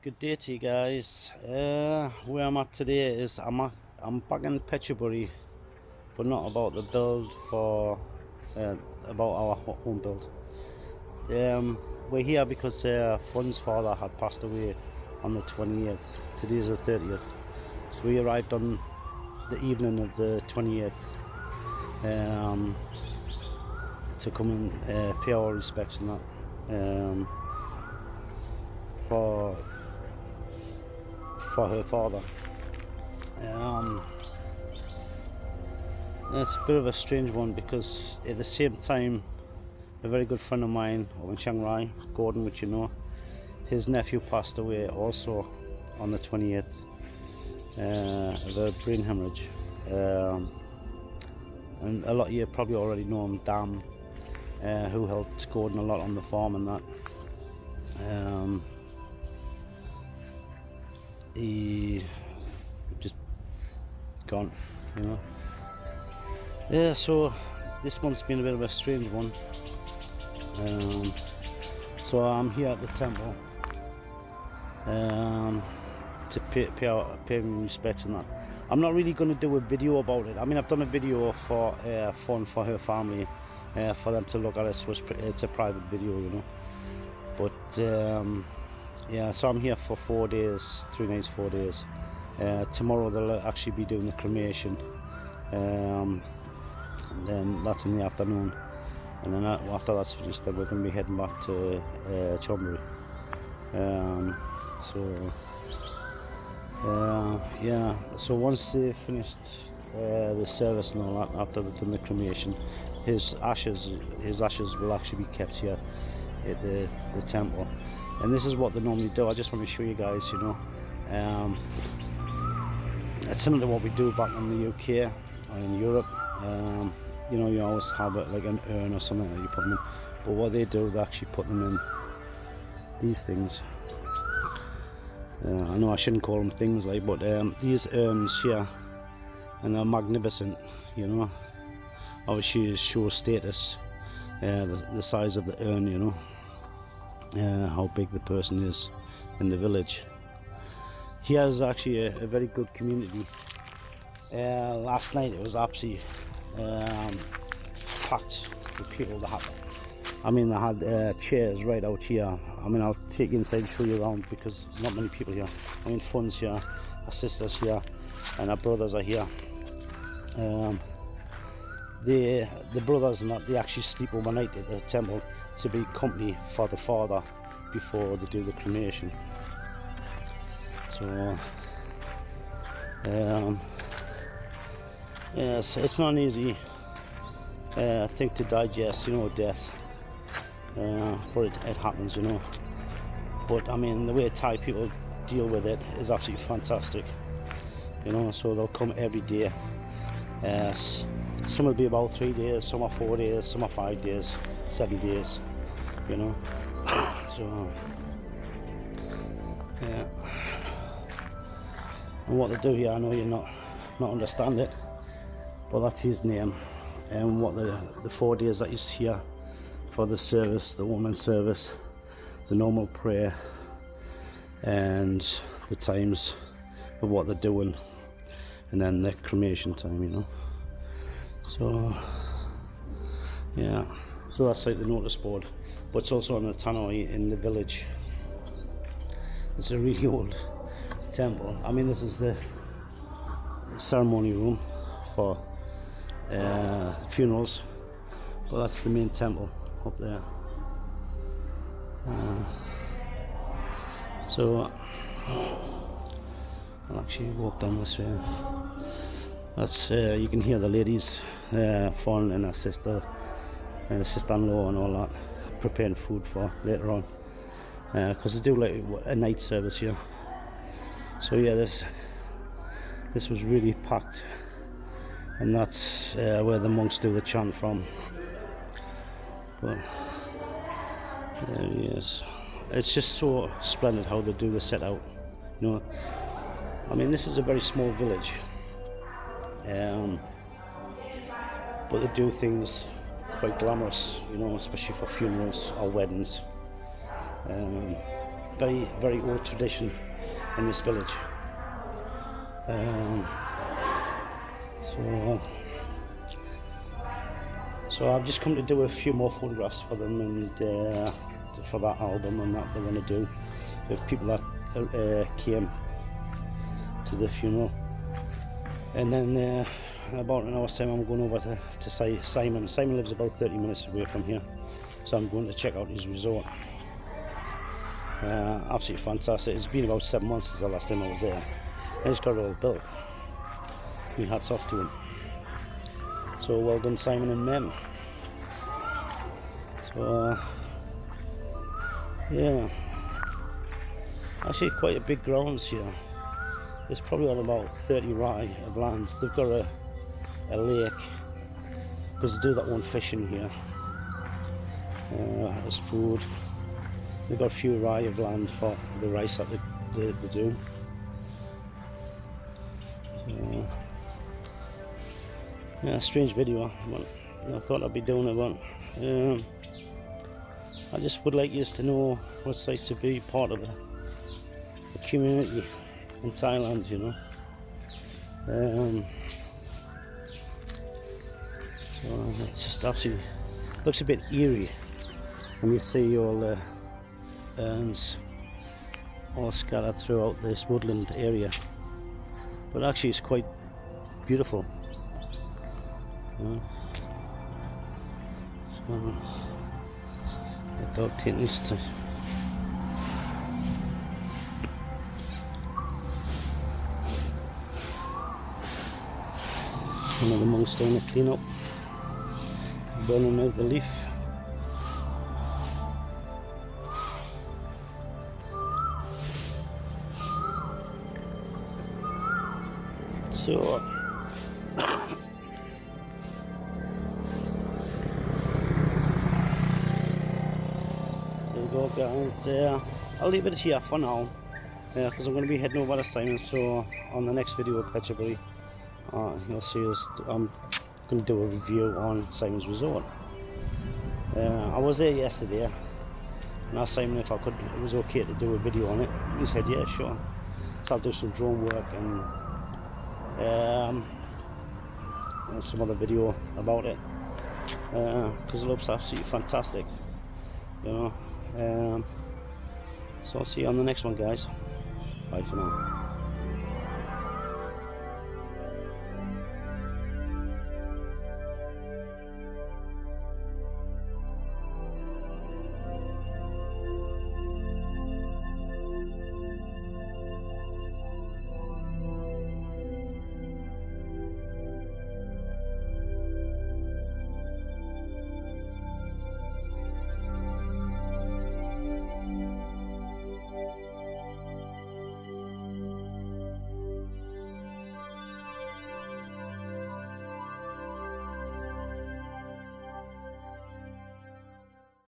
Good day to you guys. Where I'm at today is I'm back in Phetchaburi, but not about the build for about our home build. We're here because Fun's father had passed away on the 20th. Today's the 30th, so we arrived on the evening of the 28th to come and pay our respects and that for her father. It's a bit of a strange one because at the same time a very good friend of mine over in Chiang Rai, Gordon, which you know, his nephew passed away also on the 28th of a brain hemorrhage. And a lot of you probably already know him, Dan, who helped Gordon a lot on the farm and that. He just gone, you know. Yeah, so this month's been a bit of a strange one. So I'm here at the temple to pay my respects and that. I'm not really going to do a video about it. I mean, I've done a video for Fun, for her family, for them to look at it, so it's a private video, you know. But yeah, so I'm here for 4 days, 3 nights, 4 days. Tomorrow they'll actually be doing the cremation, and then that's in the afternoon, and then after that's finished, then we're going to be heading back to Phetchaburi. Yeah, so once they finished the service and all that, after they've done the cremation, his ashes will actually be kept here at the temple. And this is what they normally do. I just want to show you guys, you know. It's similar to what we do back in the UK or in Europe. You know, you always have it like an urn or something that you put them in. But what they do, they actually put them in these things. I know I shouldn't call them things like, but these urns here, and they're magnificent, you know. Obviously it shows status, the size of the urn, you know. How big the person is in the village. Here is actually a very good community. Last night it was absolutely packed with people. They had chairs right out here. I mean, I'll take you inside and show you around because there's not many people here. I mean, Fun's here, our sister's here, and our brothers are here. The brothers and that, they actually sleep overnight at the temple to be company for the father before they do the cremation. So yes, it's not an easy thing to digest, you know, death, but it happens, you know. But I mean, the way Thai people deal with it is absolutely fantastic, you know. So they'll come every day. Some will be about 3 days, some are 4 days, some are 5 days, 7 days, you know. So yeah, and what they do here, I know you're not understand it, but that's his name. And what the 4 days that he's here for the service, the woman's service, the normal prayer, and the times of what they're doing, and then the cremation time, you know. So yeah, so that's like the notice board, but it's also on the tannoy in the village. It's a really old temple. I mean, this is the ceremony room for funerals, but that's the main temple up there. So I'll actually walk down this way. That's you can hear the ladies, Fawn and her sister and sister-in-law and all that, preparing food for later on, because they do like a night service here. So yeah, this was really packed, and that's where the monks do the chant from. But there he is. It's just so splendid how they do the set out, you know. I mean, this is a very small village, but they do things quite glamorous, you know, especially for funerals or weddings. very old tradition in this village. So I've just come to do a few more photographs for them, and for that album and that they're going to do. The people that came to the funeral, and then about an hour's time I'm going over to Simon. Simon lives about 30 minutes away from here, so I'm going to check out his resort. Absolutely fantastic. It's been about 7 months since the last time I was there, and he's got it all built. My hats off to him. So well done, Simon and Mem. So yeah, actually quite a big grounds here. It's probably on about 30 rai of land. They've got a lake, because they do that one fishing here as food. They've got a few rai of land for the rice that they do. Yeah, strange video, but I thought I'd be doing it. But I just would like you to know what it's like to be part of the community in Thailand, you know. So it's just absolutely looks a bit eerie when you see all the urns all scattered throughout this woodland area, but actually it's quite beautiful. So the dog taking this to one of the monks doing the clean up, burning out the leaf. So there you go, guys. I'll leave it here for now, because I'm going to be heading over to Simon. So on the next video of Phetchaburi, you'll see us. I'm going to do a review on Simon's resort. I was there yesterday, and I asked Simon if it was okay to do a video on it. He said yeah, sure. So I'll do some drone work and some other video about it, because it looks absolutely fantastic, you know. So I'll see you on the next one, guys. Bye for now.